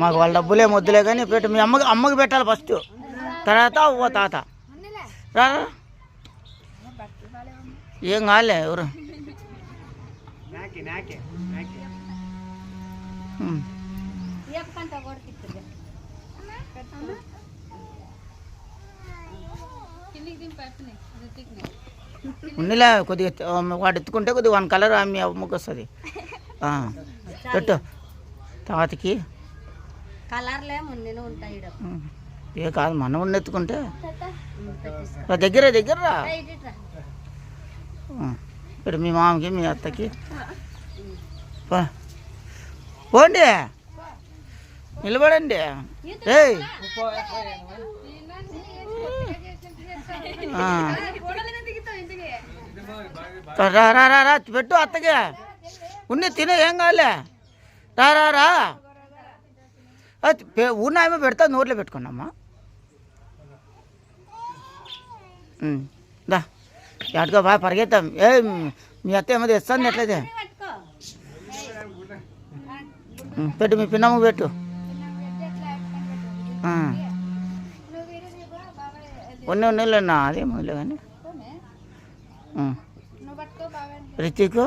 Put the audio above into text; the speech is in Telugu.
మాకు వాళ్ళ డబ్బులే వద్దులే కానీ పెట్టు. మీ అమ్మకి పెట్టాలి ఫస్ట్, తర్వాత ఓ తాత రా. ఏం కాలే ఎవరు ఉన్నిలే. కొద్దిగా వాడు ఎత్తుకుంటే కొద్దిగా 1 కలర్ మీ అమ్మకి వస్తుంది. పెట్టు తాతకి. ఏ కాదు మనం ఉండి ఎత్తుకుంటే దగ్గర రా. పెట్టు మీ మామకి మీ అత్తకి. పోండి, నిలబడండి. ఏయ్ రా రా రా రా పెట్టు అత్తకి. ఉన్ని తినే ఏం కాలే. రా రా రా. ఊరినామో పెడతా, నోట్లో పెట్టుకున్నామ్మా. దా ఎటుకో బాగా పరిగెత్తాం. మీ అత్త ఏమో తెస్తాను ఎట్లయితే. పెట్టు మీ పిన్నమ్మ పెట్టు. ఉన్నీళ్ళన్నా అదే మొదలే కానీ రితిక్